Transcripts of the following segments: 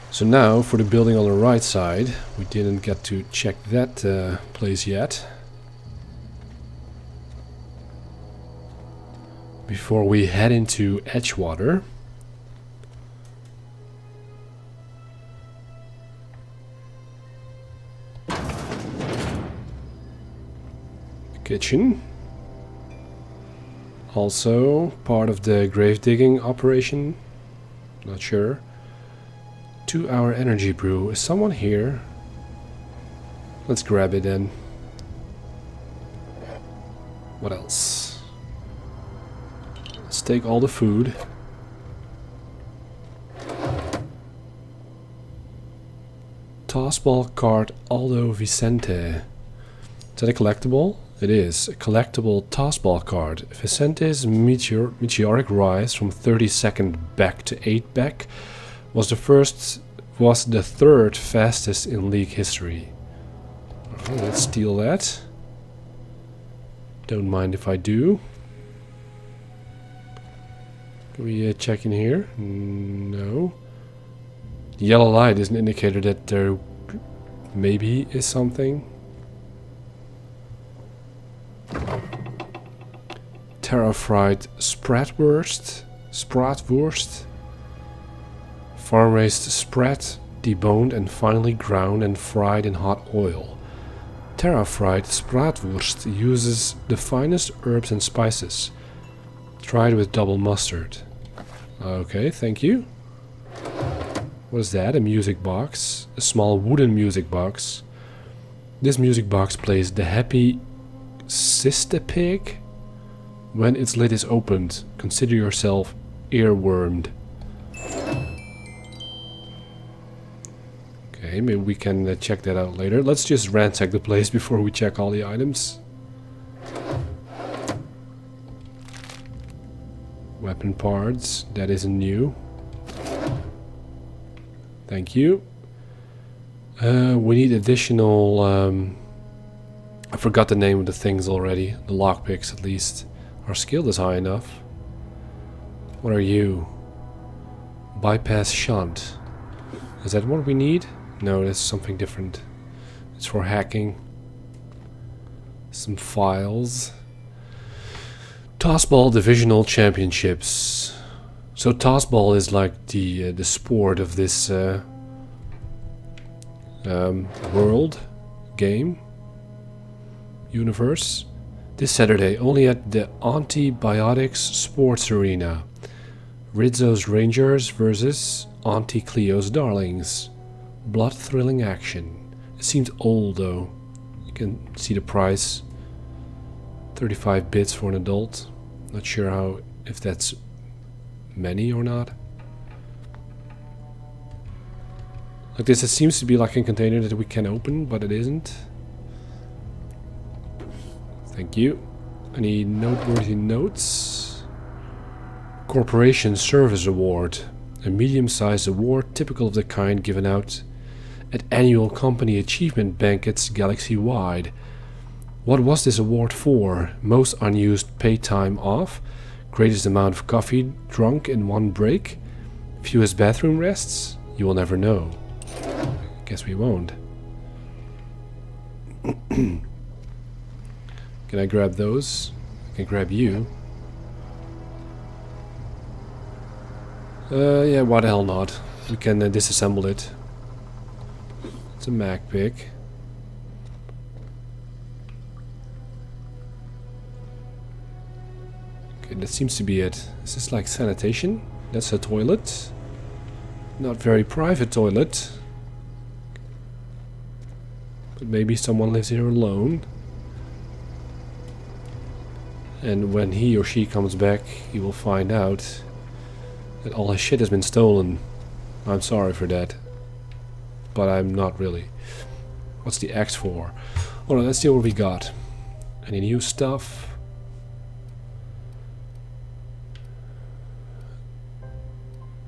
So now for the building on the right side. We didn't get to check that place yet. Before we head into Edgewater. Kitchen. Also part of the grave digging operation. Not sure. 2-hour energy brew. Is someone here? Let's grab it then. What else? Let's take all the food. Tossball card Aldo Vicente. Is that a collectible? It is. A collectible tossball card. Vicente's meteoric rise from 32nd back to 8 back was the third fastest in league history. Alright, let's steal that. Don't mind if I do. Can we check in here? No. The yellow light is an indicator that there maybe is something. Terra fried spratwurst. Farm raised sprat, deboned and finely ground and fried in hot oil. Terra fried spratwurst uses the finest herbs and spices. Tried with double mustard. Okay, thank you. What is that? A music box. A small wooden music box. This music box plays the happy sister pig. When its lid is opened, consider yourself earwormed. Okay, maybe we can check that out later. Let's just ransack the place before we check all the items. Weapon parts, that isn't new. Thank you. We need additional... I forgot the name of the things already. The lockpicks at least. Our skill is high enough. What are you? Bypass shunt. Is that what we need? No, that's something different. It's for hacking. Some files. Tossball Divisional Championships. So tossball is like the sport of this world game universe. This Saturday, only at the Antibiotics Sports Arena. Rizzo's Rangers versus Auntie Cleo's Darlings. Blood-thrilling action. It seems old though. You can see the price. 35 bits for an adult. Not sure if that's many or not. Like this, it seems to be like a container that we can open, but it isn't. Thank you. Any noteworthy notes? Corporation Service Award. A medium-sized award typical of the kind given out at annual company achievement banquets galaxy-wide. What was this award for? Most unused paid time off? Greatest amount of coffee drunk in one break? Fewest bathroom rests? You will never know. Guess we won't. Can I grab those? I can grab you. Yeah, why the hell not? We can disassemble it. It's a mag pick. Okay, that seems to be it. Is this like sanitation? That's a toilet. Not very private toilet. But maybe someone lives here alone. And when he or she comes back, he will find out that all his shit has been stolen. I'm sorry for that. But I'm not really. What's the X for? Alright, let's see what we got. Any new stuff?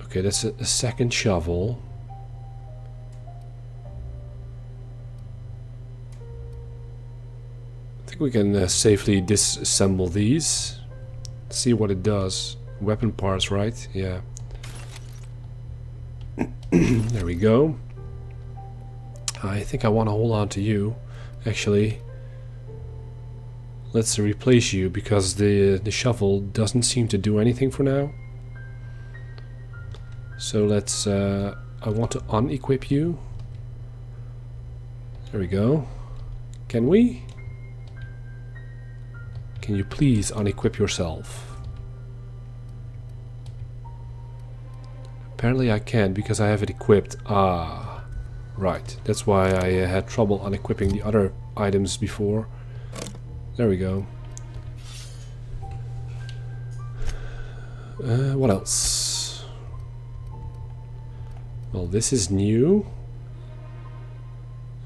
Okay, that's a second shovel. I think we can safely disassemble these. See what it does. Weapon parts, right? Yeah. There we go. I think I want to hold on to you. Actually, let's replace you because the shovel doesn't seem to do anything for now. So let's. I want to unequip you. There we go. Can we? Can you please unequip yourself? Apparently I can't because I have it equipped. Ah, right. That's why I had trouble unequipping the other items before. There we go. What else? Well, this is new.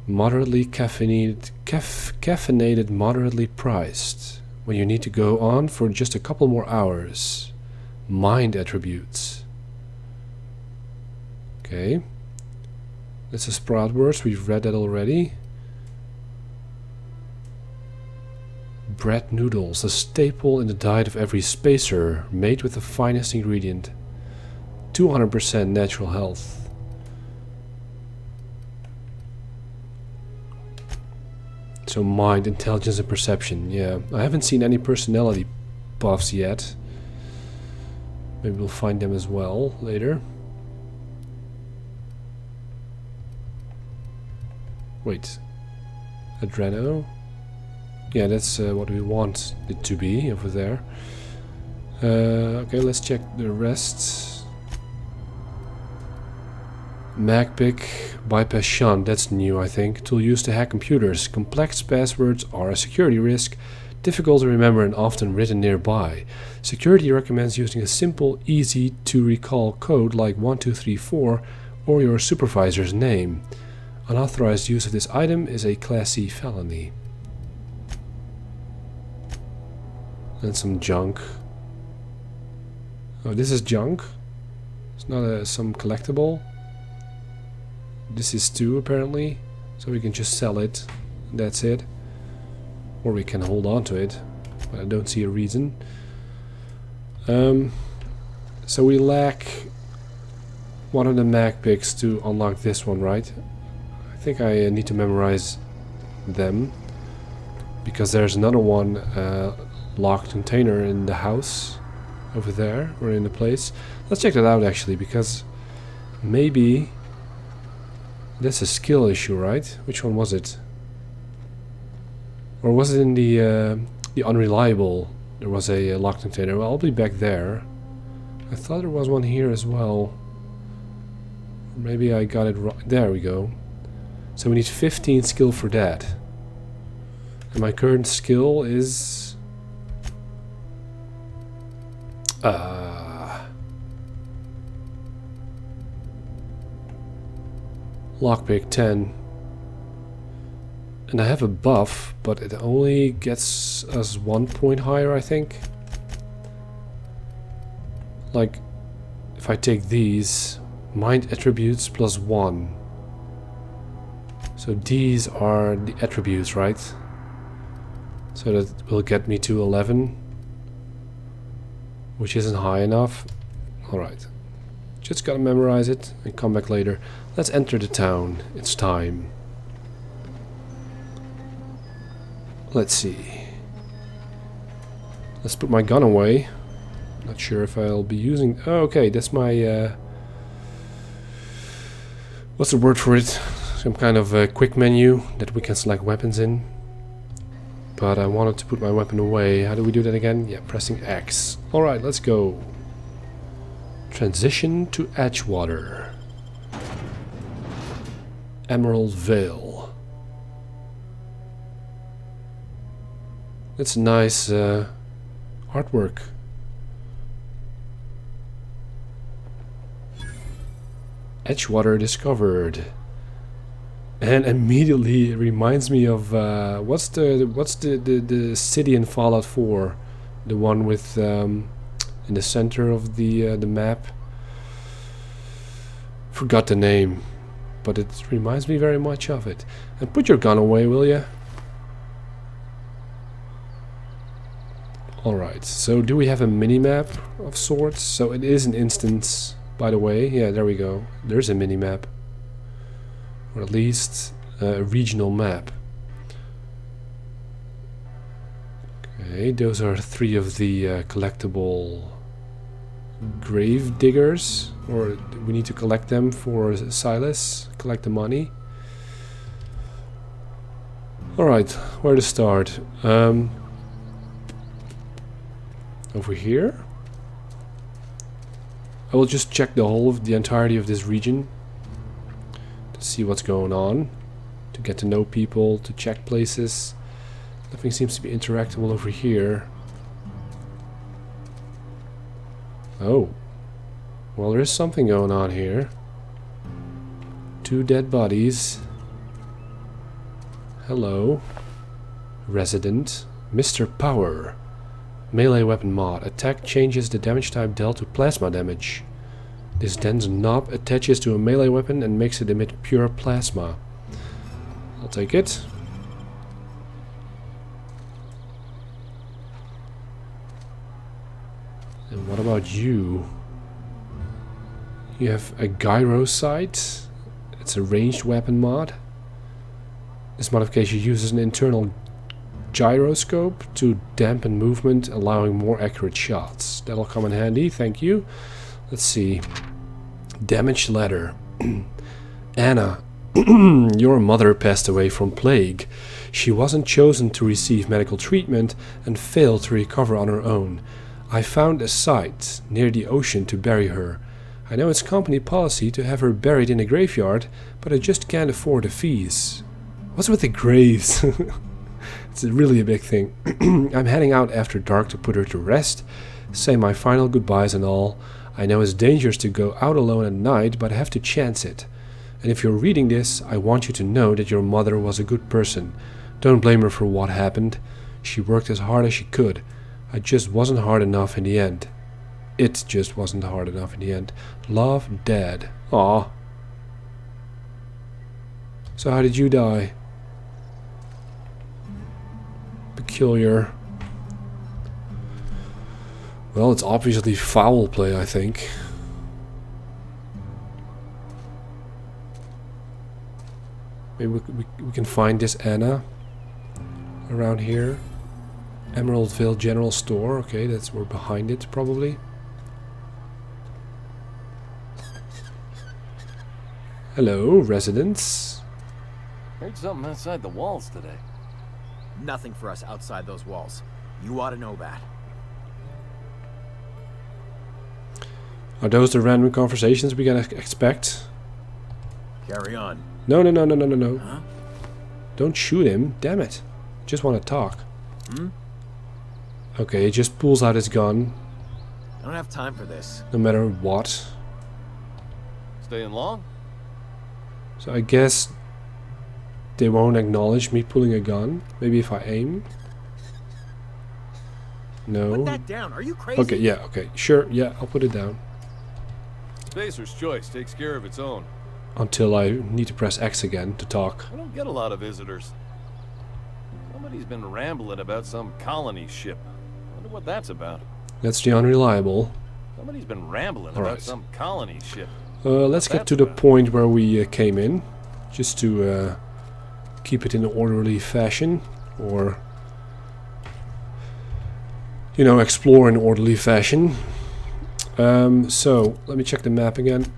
Moderately caffeinated, moderately priced. When you need to go on for just a couple more hours. Mind attributes. Okay. This is Spratwurst. We've read that already. Bread noodles, a staple in the diet of every spacer, made with the finest ingredient. 200% natural health. So mind, intelligence and perception. Yeah, I haven't seen any personality buffs yet. Maybe we'll find them as well later. Wait. Adreno? Yeah, that's what we want it to be over there. Okay, let's check the rest. MacPick, bypass shunt, that's new I think. Tool used to hack computers. Complex passwords are a security risk, difficult to remember and often written nearby. Security recommends using a simple, easy to recall code like 1234 or your supervisor's name. Unauthorized use of this item is a Class C felony. And some junk. Oh, this is junk? It's not some collectible. This is too, apparently. So we can just sell it. That's it. Or we can hold on to it. But I don't see a reason. So we lack one of the mag picks to unlock this one, right? I think I need to memorize them. Because there's another one locked container in the house. Over there, or in the place. Let's check that out actually, because maybe that's a skill issue, right? Which one was it? Or was it in the unreliable? There was a locked container. Well, I'll be back there. I thought there was one here as well. Maybe I got it wrong. There we go. So we need 15 skill for that. And my current skill is... lockpick 10. And I have a buff, but it only gets us 1 point higher, I think. Like, if I take these, mind attributes plus 1. So these are the attributes, right? So that will get me to 11. Which isn't high enough. Alright. Just gotta memorize it and come back later. Let's enter the town. It's time. Let's see. Let's put my gun away. Not sure if I'll be using... Oh, okay, that's my... what's the word for it? Some kind of quick menu that we can select weapons in. But I wanted to put my weapon away. How do we do that again? Yeah, pressing X. Alright, let's go. Transition to Edgewater. Emerald Vale. That's nice artwork. Edgewater discovered. And immediately it reminds me of what's the city in Fallout 4, the one with in the center of the map. Forgot the name, but it reminds me very much of it. And put your gun away, will ya? All right. So do we have a mini map of sorts? So it is an instance by the way. Yeah, there we go. There's a mini-map. Or at least a regional map. Okay, those are 3 of the collectible grave diggers. Or we need to collect them for Silas. Collect the money. Alright, where to start? Over here? I will just check the entirety of this region to see what's going on, to get to know people, to check places. Nothing seems to be interactable over here. Oh. Well, there is something going on here. 2 dead bodies. Hello. Resident. Mr. Power. Melee weapon mod. Attack changes the damage type dealt to plasma damage. This dense knob attaches to a melee weapon and makes it emit pure plasma. I'll take it. And what about you? You have a gyro sight. It's a ranged weapon mod. This modification uses an internal gyroscope to dampen movement, allowing more accurate shots. That'll come in handy, thank you. Let's see. Damaged letter. Anna, your mother passed away from plague. She wasn't chosen to receive medical treatment and failed to recover on her own. I found a site near the ocean to bury her. I know it's company policy to have her buried in a graveyard, but I just can't afford the fees. What's with the graves? It's really a big thing. I'm heading out after dark to put her to rest, say my final goodbyes and all. I know it's dangerous to go out alone at night, but I have to chance it. And if you're reading this, I want you to know that your mother was a good person. Don't blame her for what happened. She worked as hard as she could. I just wasn't hard enough in the end. It just wasn't hard enough in the end. Love, Dad. Aw. So how did you die? Peculiar. Well, it's obviously foul play, I think. Maybe we can find this Anna around here. Emeraldville General Store. Okay, that's we're behind it probably. Hello, residents. Heard something outside the walls today. Nothing for us outside those walls. You ought to know that. Are those the random conversations we can expect? Carry on. No. Huh? Don't shoot him. Damn it. Just want to talk. Hmm? Okay, he just pulls out his gun. I don't have time for this. No matter what. Staying long? So I guess they won't acknowledge me pulling a gun. Maybe if I aim. No. Put that down. Are you crazy? Okay, yeah, okay. Sure, yeah, I'll put it down. Spacer's choice takes care of its own. Until I need to press X again to talk. I don't get a lot of visitors. Somebody's been rambling about some colony ship. Wonder what that's about. That's the unreliable. Somebody's been rambling All about right. some colony ship. Let's get to the point where we came in. Just to keep it in an orderly fashion. Or, you know, explore in an orderly fashion. So, let me check the map again.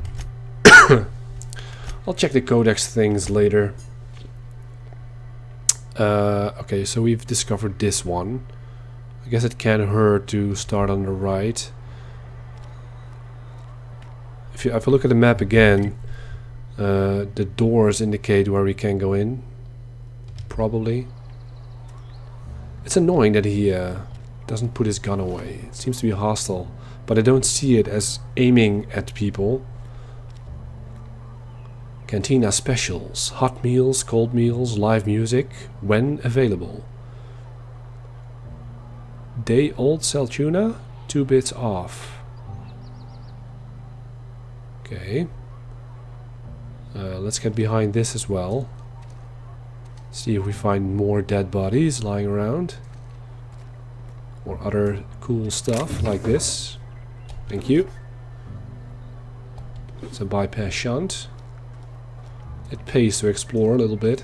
I'll check the codex things later. Okay, so we've discovered this one. I guess it can't hurt to start on the right. If I look at the map again, the doors indicate where we can go in. Probably. It's annoying that he doesn't put his gun away. It seems to be hostile, but I don't see it as aiming at people. Cantina specials, hot meals, cold meals, live music, when available. Day old cell tuna, 2 bits off. Okay. Let's get behind this as well. See if we find more dead bodies lying around. Or other cool stuff like this. Thank you. It's a bypass shunt. It pays to explore a little bit.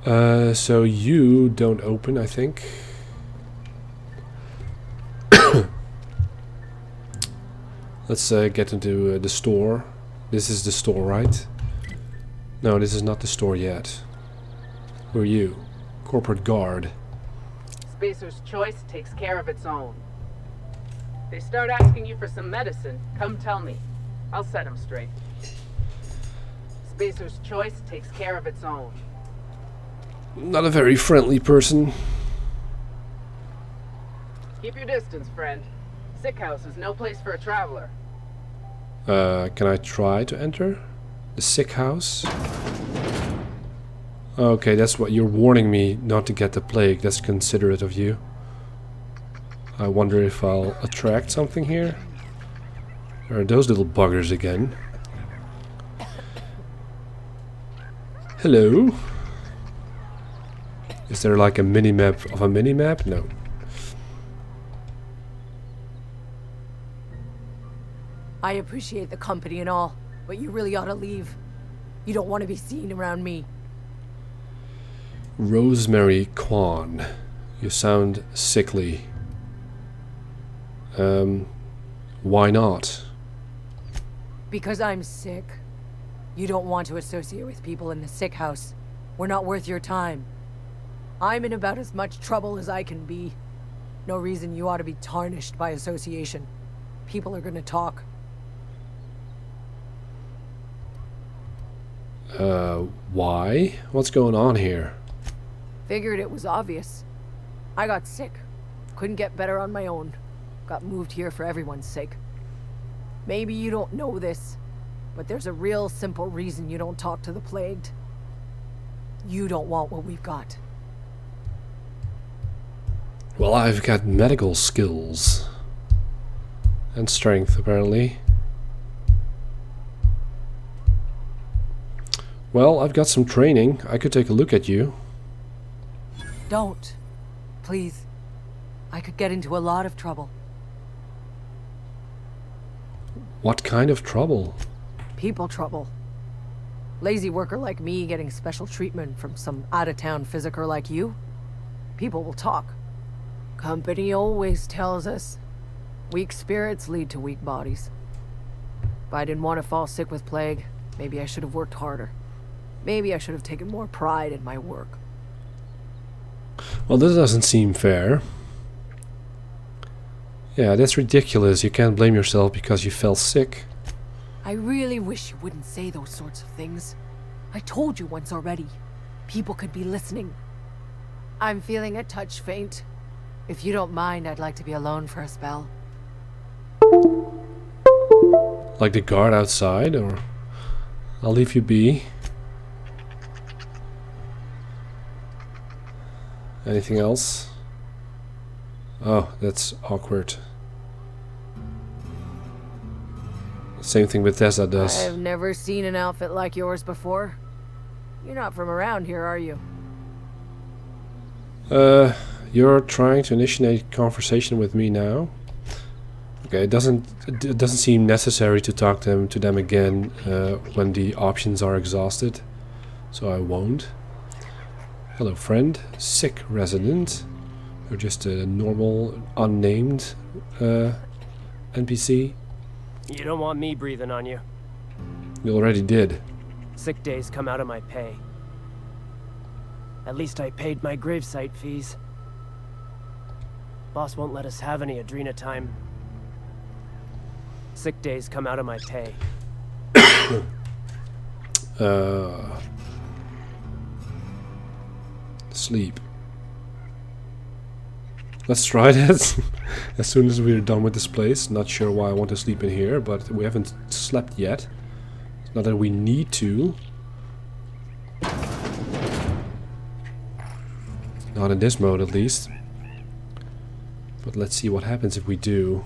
So you don't open, I think. Let's get into the store. This is the store, right? No, this is not the store yet. Who are you? Corporate guard. Spacer's choice takes care of its own. They start asking you for some medicine, come tell me. I'll set them straight. Spacer's choice takes care of its own. Not a very friendly person. Keep your distance, friend. Sick house is no place for a traveler. Can I try to enter? The sick house? Okay, that's what you're warning me not to get the plague. That's considerate of you. I wonder if I'll attract something here. There are those little buggers again. Hello? Is there like a mini-map of a mini-map? No. I appreciate the company and all, but you really ought to leave. You don't want to be seen around me. Rosemary Kwan. You sound sickly. Why not? Because I'm sick. You don't want to associate with people in the sick house. We're not worth your time. I'm in about as much trouble as I can be. No reason you ought to be tarnished by association. People are gonna talk. Why? What's going on here? Figured it was obvious. I got sick. Couldn't get better on my own. Got moved here for everyone's sake. Maybe you don't know this, but there's a real simple reason you don't talk to the plagued. You don't want what we've got. Well, I've got medical skills. And strength, apparently. Well, I've got some training. I could take a look at you. Don't. Please. I could get into a lot of trouble. What kind of trouble? People trouble. Lazy worker like me getting special treatment from some out-of-town physiker like you? People will talk. Company always tells us, weak spirits lead to weak bodies. If I didn't want to fall sick with plague, maybe I should have worked harder. Maybe I should have taken more pride in my work. Well, this doesn't seem fair. Yeah, that's ridiculous. You can't blame yourself because you fell sick. I really wish you wouldn't say those sorts of things. I told you once already. People could be listening. I'm feeling a touch faint. If you don't mind, I'd like to be alone for a spell. Like the guard outside, or... I'll leave you be. Anything else? Oh, that's awkward. Same thing Bethesda does. I've never seen an outfit like yours before. You're not from around here, are you? You're trying to initiate conversation with me now? Okay, it doesn't seem necessary to talk to them again when the options are exhausted, so I won't. Hello, friend. Sick resident. You're just a normal, unnamed NPC. You don't want me breathing on you. You already did. Sick days come out of my pay. At least I paid my gravesite fees. Boss won't let us have any Adrena time. Sick days come out of my pay. Sleep. Let's try that. As soon as we're done with this place. Not sure why I want to sleep in here, but we haven't slept yet. It's not that we need to. Not in this mode, at least. But let's see what happens if we do.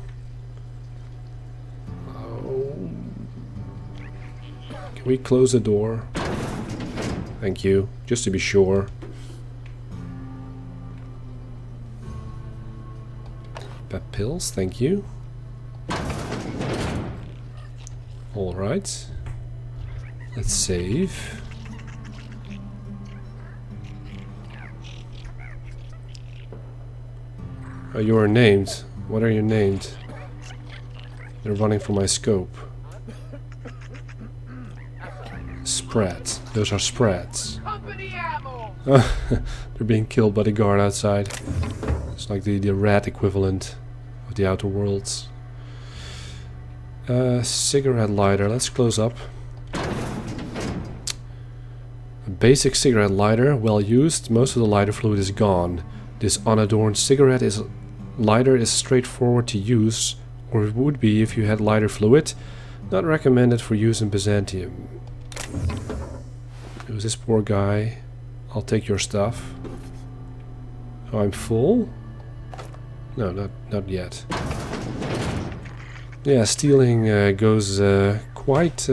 Oh. Can we close the door? Thank you. Just to be sure. Pep pills, thank you. Alright. Let's save. Oh, you are named. What are you named? They're running from my scope. Spreads. Those are spreads. They're being killed by the guard outside. It's like the rat equivalent of the Outer Worlds. Cigarette lighter. Let's close up. A basic cigarette lighter, well used. Most of the lighter fluid is gone. This unadorned cigarette lighter is straightforward to use, or it would be if you had lighter fluid. Not recommended for use in Byzantium. Who's this poor guy? I'll take your stuff. Oh, I'm full? No, not yet. Yeah, stealing goes quite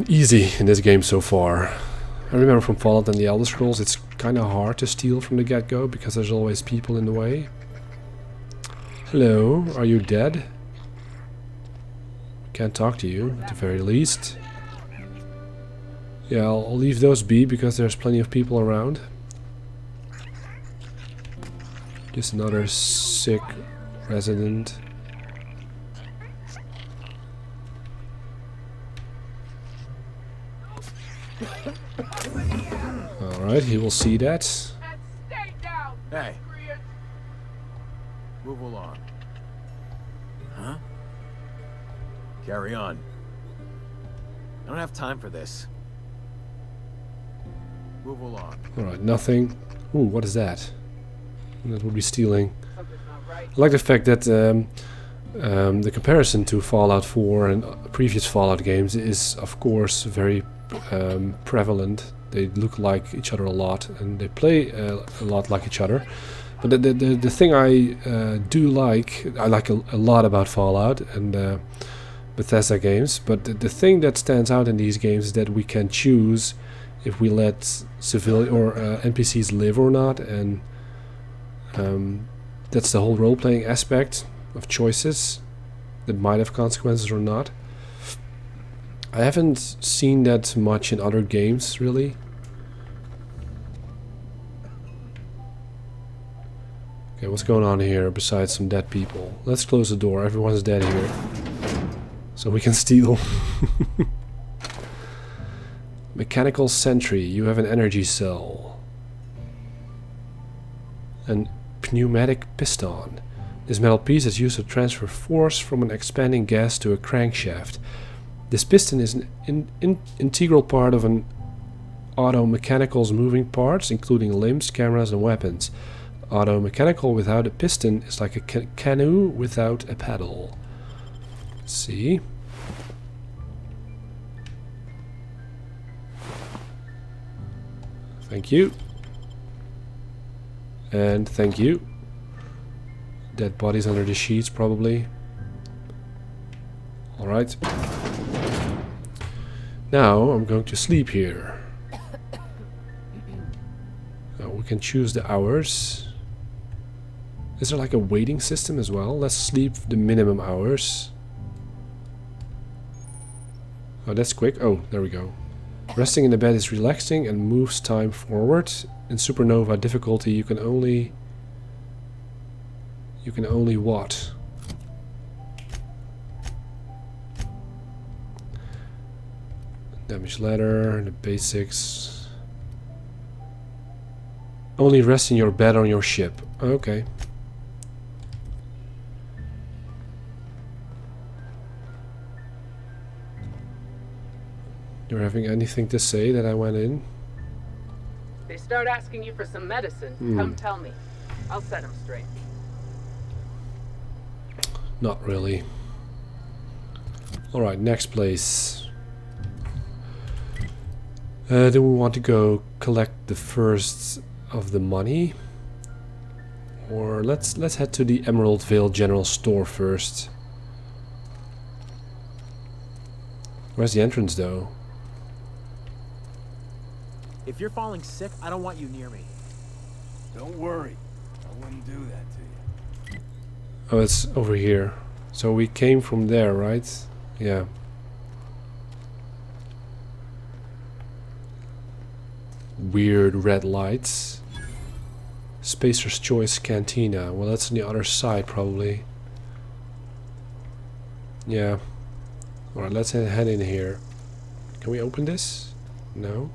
easy in this game so far. I remember from Fallout and the Elder Scrolls, it's kind of hard to steal from the get-go because there's always people in the way. Hello, are you dead? Can't talk to you, at the very least. Yeah, I'll leave those be because there's plenty of people around. Just another sick resident. Alright, he will see that. Hey. Move along. Huh? Carry on. I don't have time for this. Move along. Alright, nothing. Ooh, what is that? That would be stealing. I like the fact that the comparison to Fallout 4 and previous Fallout games is, of course, very prevalent. They look like each other a lot, and they play a lot like each other. But the thing I do like, I like a lot about Fallout and Bethesda games, but the thing that stands out in these games is that we can choose if we let civilian or NPCs live or not, and that's the whole role-playing aspect of choices that might have consequences or not. I haven't seen that much in other games, really. Okay, what's going on here besides some dead people? Let's close the door. Everyone's dead here. So we can steal. Mechanical sentry. You have an energy cell. An pneumatic piston. This metal piece is used to transfer force from an expanding gas to a crankshaft. This piston is an integral part of an auto-mechanical's moving parts, including limbs, cameras, and weapons. Auto-mechanical without a piston is like a canoe without a paddle. Let's see. Thank you. And thank you. Dead bodies under the sheets, probably. Alright. Now I'm going to sleep here. We can choose the hours. Is there like a waiting system as well? Let's sleep the minimum hours. Oh, that's quick. Oh, there we go. Resting in the bed is relaxing and moves time forward. In supernova difficulty, you can only what? Damage ladder, the basics. Only rest in your bed on your ship. Okay. You're having anything to say that I went in? They start asking you for some medicine. Come tell me. I'll set them straight. Not really. Alright, next place. Do we want to go collect the first of the money? Or let's head to the Emerald Vale General Store first. Where's the entrance though? If you're falling sick, I don't want you near me. Don't worry. I wouldn't do that to you. Oh, it's over here. So we came from there, right? Yeah. Weird red lights. Spacer's Choice Cantina. Well, that's on the other side, probably. Yeah. Alright, let's head in here. Can we open this? No.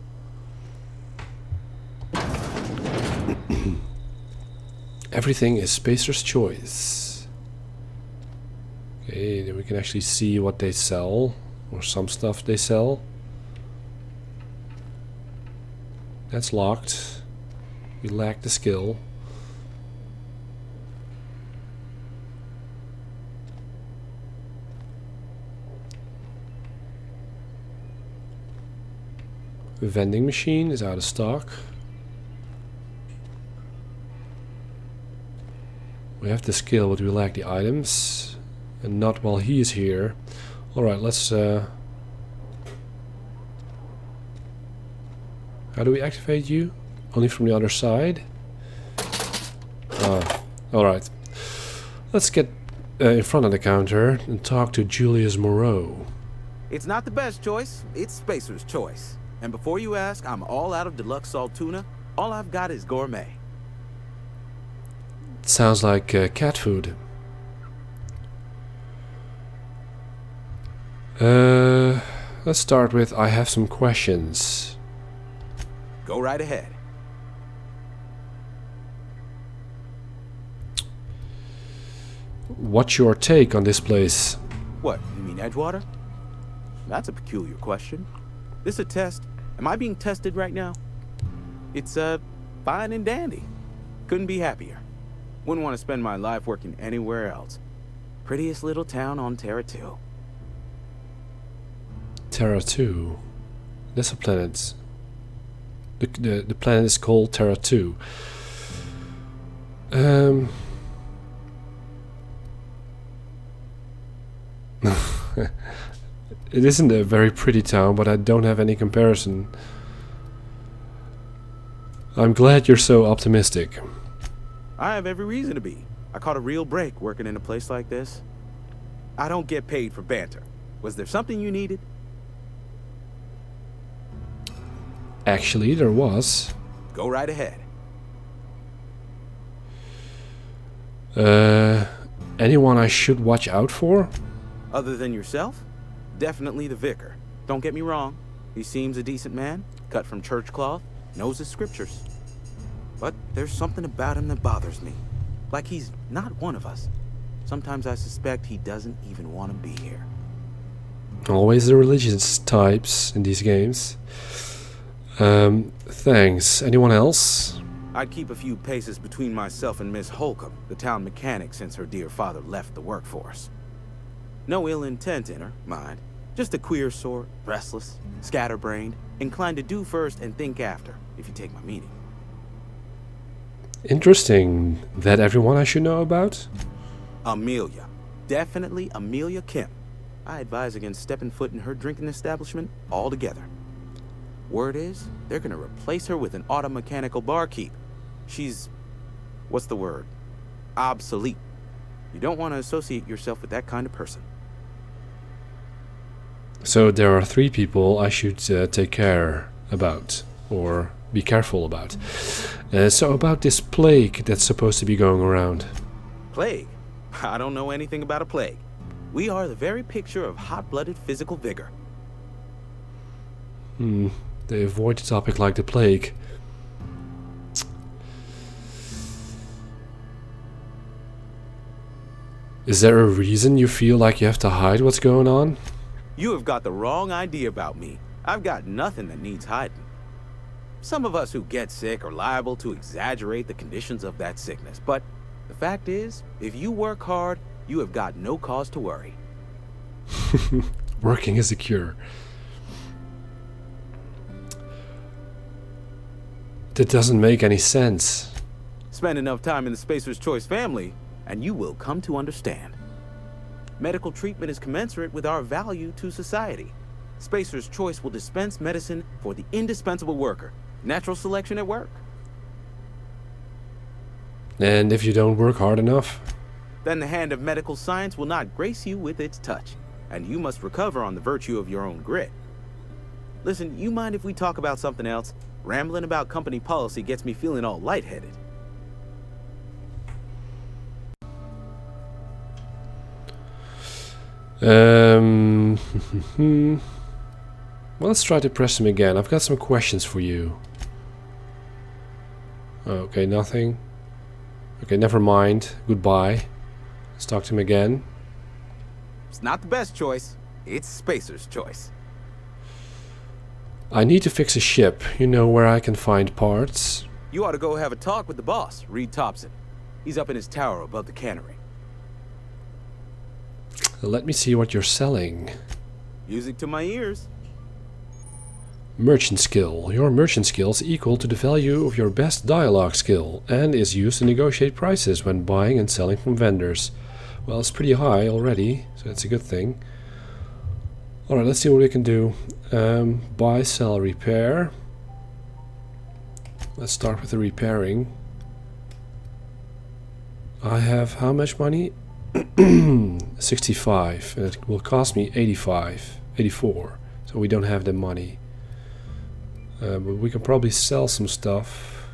Everything is Spacer's Choice. Okay, then we can actually see what they sell. Or some stuff they sell. That's locked. We lack the skill. The vending machine is out of stock. We have the skill, but we lack the items. And not while he is here. Alright, let's... How do we activate you? Only from the other side? Alright. Let's get in front of the counter and talk to Julius Moreau. It's not the best choice, it's Spacer's Choice. And before you ask, I'm all out of deluxe salt tuna. All I've got is gourmet. It sounds like cat food. Let's start with I have some questions. Go right ahead. What's your take on this place? What, you mean Edgewater? That's a peculiar question. This a test? Am I being tested right now? It's, fine and dandy. Couldn't be happier. Wouldn't want to spend my life working anywhere else. Prettiest little town on Terra 2. Terra 2. That's a planet. The planet is called Terra 2. It isn't a very pretty town, but I don't have any comparison. I'm glad you're so optimistic. I have every reason to be. I caught a real break working in a place like this. I don't get paid for banter. Was there something you needed? Actually, there was. Go right ahead. Anyone I should watch out for? Other than yourself? Definitely the vicar. Don't get me wrong. He seems a decent man, cut from church cloth, knows his scriptures. But there's something about him that bothers me. Like he's not one of us. Sometimes I suspect he doesn't even want to be here. Always the religious types in these games. Thanks. Anyone else? I'd keep a few paces between myself and Miss Holcomb, the town mechanic, since her dear father left the workforce. No ill intent in her, mind. Just a queer sort, restless, scatterbrained, inclined to do first and think after, if you take my meaning. Interesting. That everyone I should know about? Amelia. Definitely Amelia Kim. I advise against stepping foot in her drinking establishment altogether. Word is, they're gonna replace her with an auto-mechanical barkeep. She's... what's the word? Obsolete. You don't want to associate yourself with that kind of person. So there are 3 people I should take care about, or be careful about. So about this plague that's supposed to be going around. Plague? I don't know anything about a plague. We are the very picture of hot-blooded physical vigor. They avoid a topic like the plague. Is there a reason you feel like you have to hide what's going on? You have got the wrong idea about me. I've got nothing that needs hiding. Some of us who get sick are liable to exaggerate the conditions of that sickness, but the fact is, if you work hard, you have got no cause to worry. Working is a cure. That doesn't make any sense. Spend enough time in the Spacer's Choice family, and you will come to understand. Medical treatment is commensurate with our value to society. Spacer's Choice will dispense medicine for the indispensable worker. Natural selection at work. And if you don't work hard enough? then the hand of medical science will not grace you with its touch, and you must recover on the virtue of your own grit. Listen, you mind if we talk about something else? Rambling about company policy gets me feeling all lightheaded. Well, let's try to press him again. I've got some questions for you. Okay, nothing. Okay, never mind. Goodbye. Let's talk to him again. It's not the best choice. It's Spacer's choice. I need to fix a ship. You know where I can find parts? You ought to go have a talk with the boss, Reed Thompson. He's up in his tower above the cannery. Let me see what you're selling. Music to my ears. Merchant skill. Your merchant skill is equal to the value of your best dialogue skill and is used to negotiate prices when buying and selling from vendors. Well, it's pretty high already, so that's a good thing. Alright, let's see what we can do. Buy, sell, repair. Let's start with the repairing. I have how much money? 65, and it will cost me 84. So we don't have the money. But we can probably sell some stuff.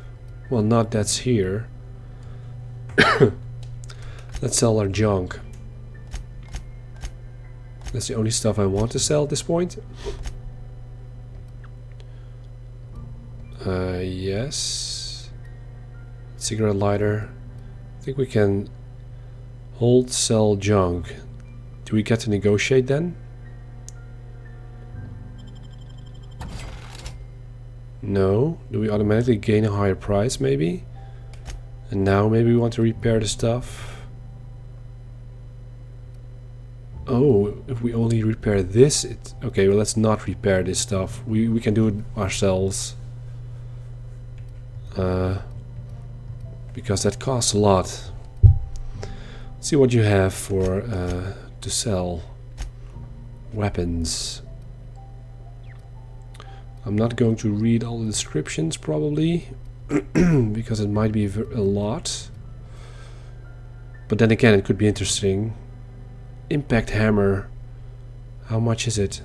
Well, not that's here. Let's sell our junk. That's the only stuff I want to sell at this point. Yes. Cigarette lighter. I think we can hold, sell junk. Do we get to negotiate then? No. Do we automatically gain a higher price maybe? And now maybe we want to repair the stuff. Oh, if we only repair this, it's okay. Well, let's not repair this stuff. We can do it ourselves. Because that costs a lot. Let's see what you have for to sell. Weapons. I'm not going to read all the descriptions probably because it might be a lot. But then again, it could be interesting. Impact hammer. How much is it?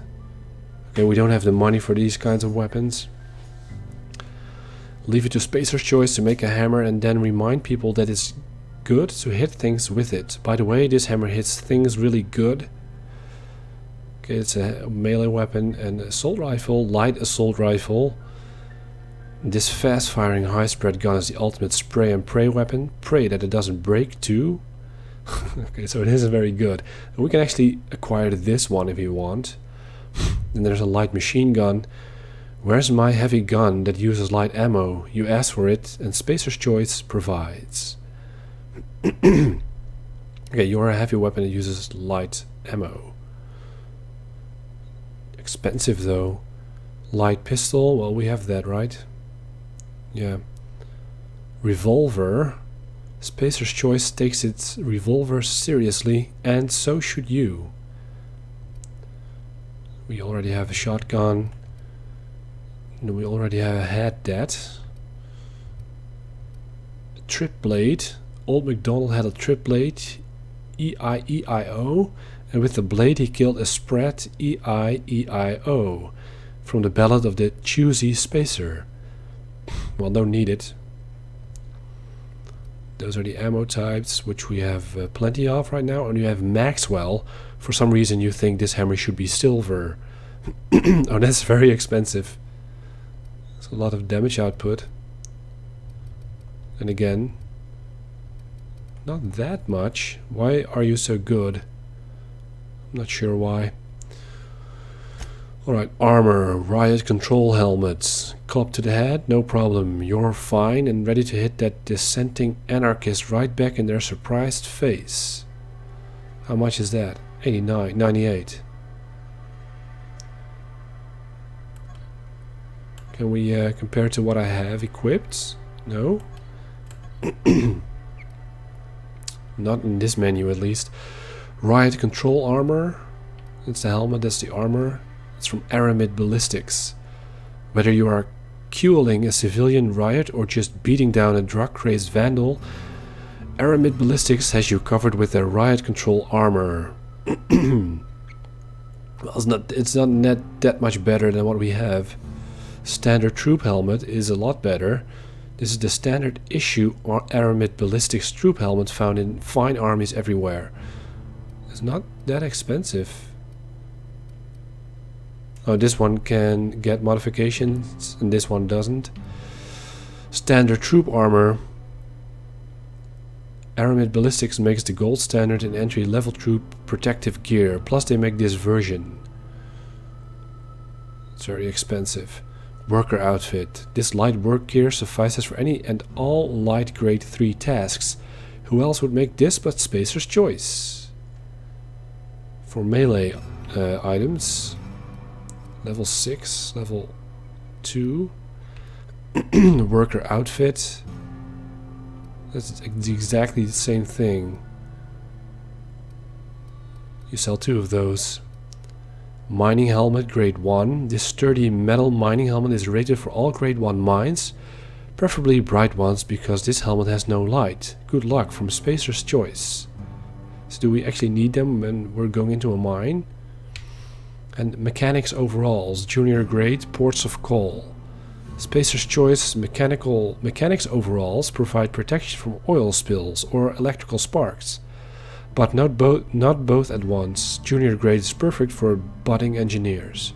Okay, we don't have the money for these kinds of weapons. Leave it to Spacer's choice to make a hammer and then remind people that it's good to hit things with it. By the way, this hammer hits things really good. Okay, it's a melee weapon and assault rifle, light assault rifle. This fast-firing high-spread gun is the ultimate spray and pray weapon. Pray that it doesn't break too. Okay, so it isn't very good. And we can actually acquire this one if you want. Then there's a light machine gun. Where's my heavy gun that uses light ammo? You ask for it, and Spacer's choice provides. Okay, you're a heavy weapon that uses light ammo. Expensive though. Light pistol, well, we have that, right? Yeah. Revolver. Spacer's choice takes its revolver seriously, and so should you. We already have a shotgun. And we already have had that. A trip blade. Old MacDonald had a trip blade. E-I-E-I-O. And with the blade he killed a sprat. E-I-E-I-O. From the Ballad of the Choosy Spacer. Well, don't need it. Those are the ammo types, which we have plenty of right now. And you have Maxwell. For some reason you think this hammer should be silver. Oh, that's very expensive. It's a lot of damage output. And again, not that much. Why are you so good? I'm not sure why. Alright, armor, riot control helmets. Club to the head, no problem. You're fine and ready to hit that dissenting anarchist right back in their surprised face. How much is that? 89, 98. Can we compare to what I have equipped? No? Not in this menu at least. Riot control armor. That's the helmet, that's the armor. It's from Aramid Ballistics. Whether you are fueling a civilian riot or just beating down a drug-crazed vandal, Aramid Ballistics has you covered with their riot control armor. Well, it's not that much better than what we have. Standard troop helmet is a lot better. This is the standard issue Aramid Ballistics troop helmet found in fine armies everywhere. It's not that expensive. Oh, this one can get modifications and this one doesn't. Standard troop armor. Aramid Ballistics makes the gold standard in entry-level troop protective gear. Plus they make this version. It's very expensive. Worker outfit. This light work gear suffices for any and all light grade 3 tasks. Who else would make this but Spacer's Choice? For melee items. Level 6, level 2. Worker outfit. That's exactly the same thing. You sell 2 of those. Mining helmet grade 1. This sturdy metal mining helmet is rated for all grade 1 mines, preferably bright ones because this helmet has no light. Good luck from Spacer's Choice. So do we actually need them when we're going into a mine? And mechanics overalls, junior grade, ports of call. Spacer's Choice mechanics overalls provide protection from oil spills or electrical sparks, but not both at once. Junior grade is perfect for budding engineers.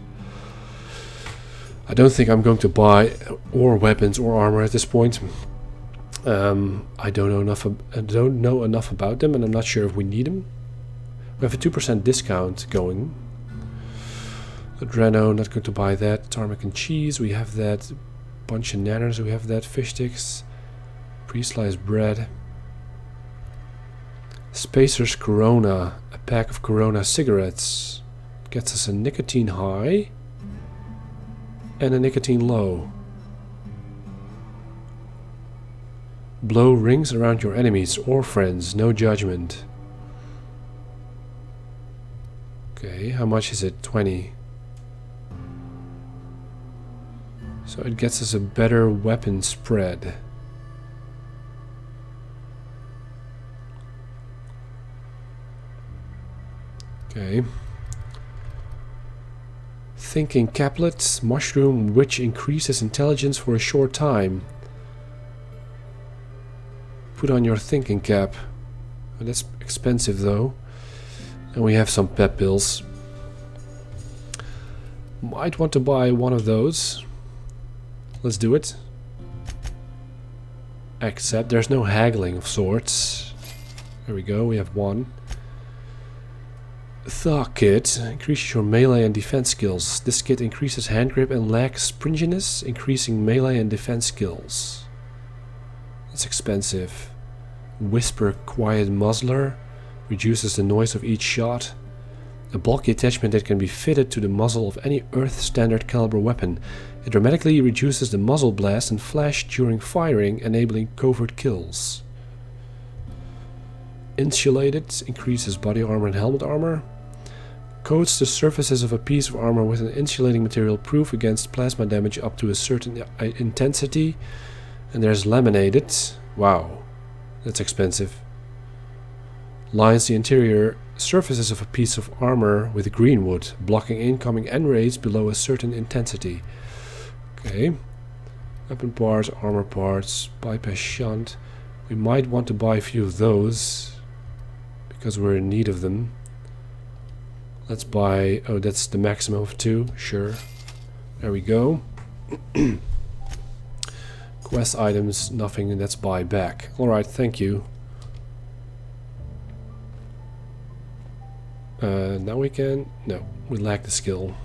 I don't think I'm going to buy or weapons or armor at this point. I don't know enough about them, and I'm not sure if we need them. We have a 2% discount going. Adreno, not going to buy that. Tarmac and cheese, we have that. Bunch of nanners, we have that. Fish sticks, pre-sliced bread. Spacer's Corona, a pack of Corona cigarettes. Gets us a nicotine high and a nicotine low. Blow rings around your enemies or friends, no judgment. Okay, how much is it? 20. So it gets us a better weapon spread. Okay. Thinking caplet, mushroom which increases intelligence for a short time. Put on your thinking cap. Oh, that's expensive though. And we have some pep pills. Might want to buy one of those. Let's do it. Except there's no haggling of sorts. There we go, we have one. Thaw kit increases your melee and defense skills. This kit increases hand grip and leg springiness, increasing melee and defense skills. It's expensive. Whisper quiet muzzler reduces the noise of each shot. A bulky attachment that can be fitted to the muzzle of any Earth standard caliber weapon. It dramatically reduces the muzzle blast and flash during firing, enabling covert kills. Insulated increases body armor and helmet armor. Coats the surfaces of a piece of armor with an insulating material proof against plasma damage up to a certain intensity. And there's laminated. Wow, that's expensive. Lines the interior surfaces of a piece of armor with green wood, blocking incoming N-rays below a certain intensity. Okay. Weapon parts, armor parts, bypass shunt. We might want to buy a few of those because we're in need of them. Let's buy... oh, that's the maximum of 2. Sure. There we go. Quest items, nothing. Let's buy back. Alright, thank you. Now we can... no, we lack the skill.